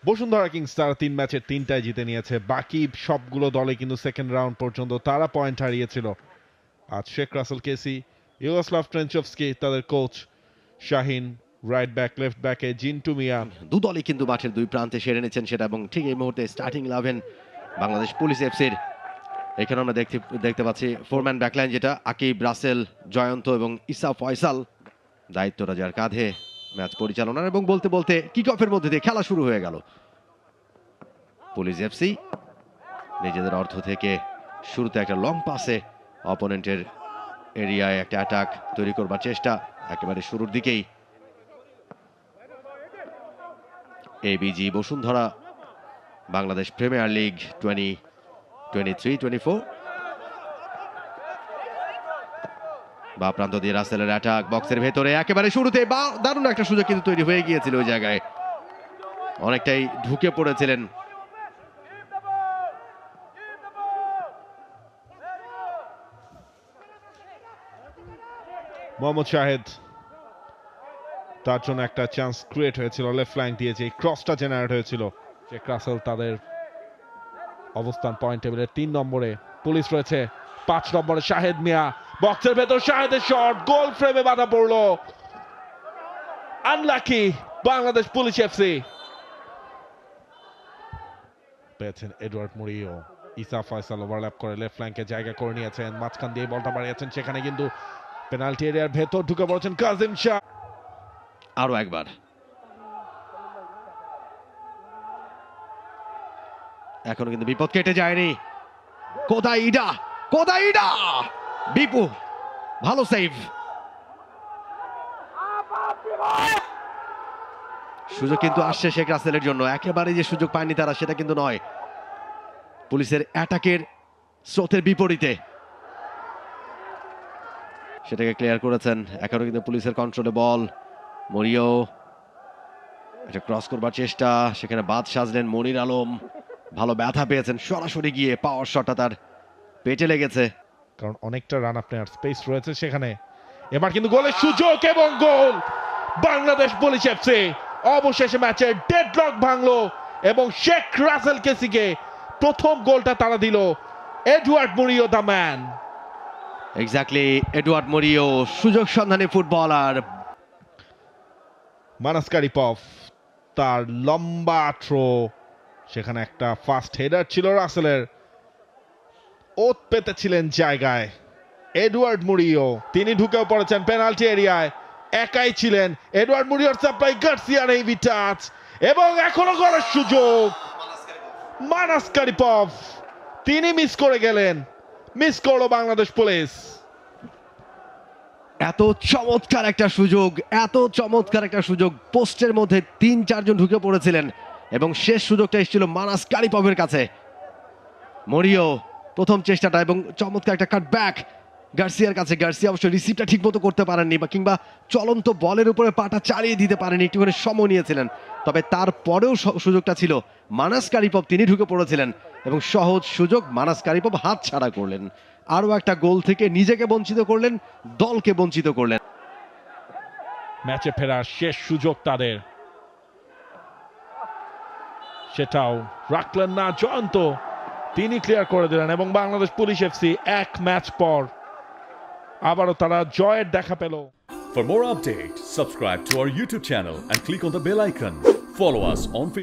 Bashundhara Kings তারা 3 ম্যাচের 3টাই জিতে নিয়েছে। বাকি সবগুলো দলে কিন্তু সেকেন্ড রাউন্ড পর্যন্ত তারা পয়েন্ট হারিয়েছিল। আজ শেখ রাসেল কেসি, ইউগোস্লাভ ট্রেঞ্চভস্কি তাদের coach, Shahin right back, left ব্যাকে জিন্টু মিয়া। দু দলই কিন্তু মাঠের দুই প্রান্তে সেরে নিচ্ছেন সেটা, এবং ঠিক এই মুহূর্তে স্টার্টিং 11 বাংলাদেশ পুলিশ এফসির। এখানে আমরা দেখতে পাচ্ছি ফোরম্যান ব্যাকলাইন, যেটা আকিব, রাসেল, জয়ন্ত এবং ইসা ফয়সাল দায়িত্বটা যার কাঁধে ম্যাচ পরিচালনার। এবং বলতে বলতে কিক অফের মধ্যে দিয়ে খেলা শুরু হয়ে গেল। পুলিশ এফসি নিজেদের অর্ধ থেকে শুরুতে একটা লং পাসে অপোনেন্টের এরিয়ায় একটা অ্যাটাক তৈরি করবার চেষ্টা একেবারে শুরুর দিকেই। ABG Bashundhara Bangladesh premier league 2023-24। বা প্রান্ত দিয়ে রাসেলের অ্যাটাক বক্সের ভেতরে একেবারে শুরুতে দারুণ একটা সুযোগ কিন্তু তৈরি হয়ে গিয়েছিল ওই জায়গায়, অনেকটাই ঢুকে পড়েছিলেন। মোহাম্মদ শাহেদ, তার জন্য একটা চান্স ক্রিয়েট হয়েছিল লেফট ফ্ল্যাঙ্ক দিয়ে, যে ক্রসটা জেনারেট হয়েছিল। শেখ রাসেল তাদের অবস্থান পয়েন্ট টেবিলের 3 নম্বরে, পুলিশ রয়েছে 5 নম্বরে। শাহেদ মিয়া বক্সের ভেতর, শাহেদের শট গোল ফ্রেমে বাধা পড়লো। Unlucky Bangladesh police FC. পেয়েছেন এডওয়ার্ড মুরিও, ইসা ফয়সাল ওভারল্যাপ করে লেফট ফ্ল্যাঙ্কে জায়গা করে নিয়েছেন, মাঝখান দিয়ে বলটা বাড়িয়েছেন, সেখানে কিন্তু পেনাল্টি এরিয়ার ভেতর ঢুকে পড়েছেন কাজিম শাহ। আরো একবার এখনো কিন্তু বিপদ কেটে যায়নি। কোথায় ইডা বিপু, ভালো সেভ। সুযোগ কিন্তু আসছে শেখ রাসেলের জন্য, একেবারে যে সুযোগ পায়নি তারা সেটা কিন্তু নয়। পুলিশের অ্যাটাকের স্রোতের বিপরীতে সেটাকে ক্লিয়ার করেছেন। এখনো কিন্তু পুলিশের কন্ট্রোলে বল। মরিও এটা ক্রস করবার চেষ্টা, সেখানে বাদ সাজলেন মনির আলম, ভালো ব্যথা পেয়েছেন, সরাসরি গিয়ে পাওয়ার শটটা তার পেটে লেগেছে, কারণ অনেকটা রান আপনি আর স্পেস রয়েছে সেখানে। এবার কিন্তু গোলের সুযোগ এবং গোল বাংলাদেশ পুলিশ এফসি। অবশেষে ম্যাচের ডেডলক ভাঙলো এবং শেখ রাসেল কেসিকে প্রথম গোলটা তারা দিল। Edward Murillo the man. Exactly, Edward Murillo সুযোগ সন্ধানী ফুটবলার। মানাস কারিপভ, তার লম্বা থ্রো, সেখানে একটা ফাস্ট হেডার ছিল রাসেলের, ওত পেতেছিলেন জায়গায় এডওয়ার্ড মুরিও, তিনি ঢুকেও পড়েছেন পেনাল্টি এরিয়ায়, একাই ছিলেন এডওয়ার্ড মুরিওর সাপ্লাই, গার্সিয়ার হেভি টাচ এবং এখনো করার সুযোগ। মানাস কারিপভ তিনি মিস করে গেলেন, মিস করলো বাংলাদেশ পুলিশ। এত চমৎকার একটা সুযোগ, পোস্টের মধ্যে 3-4 জন ঢুকে পড়েছিলেন এবং শেষ সুযোগটা এসেছিল মানাস কারিপভের কাছে। মরিও প্রথম চেষ্টাটা এবং চমৎকার একটা কাটব্যাক গার্সিয়ার কাছে। গার্সিয়া অবশ্য রিসিভটা ঠিক মতো করতে পারেননি, বা কিংবা চলন্ত বলের উপরে পাটা চালিয়ে দিতে পারেনি, একটুখানি সময় নিয়েছিলেন। তবে তারপরেও সুযোগটা ছিল মানাস কারিপভ, তিনি ঢুকে পড়েছিলেন এবং সহজ সুযোগ মানাস কারিপভ হাত ছাড়া করলেন। আরও একটা গোল থেকে নিজেকে বঞ্চিত করলেন, দলকে বঞ্চিত করলেন। ম্যাচে ফেরার শেষ সুযোগ তাদের, সেটাও রাখলেন না জয়ন্ত, তিনি ক্লিয়ার করে দিলেন এবং বাংলাদেশ পুলিশ এফসি 1 ম্যাচ পর আবারও তারা জয়ের দেখা পেল। For more updates, subscribe to our YouTube channel and click on the bell icon. Follow us on Facebook.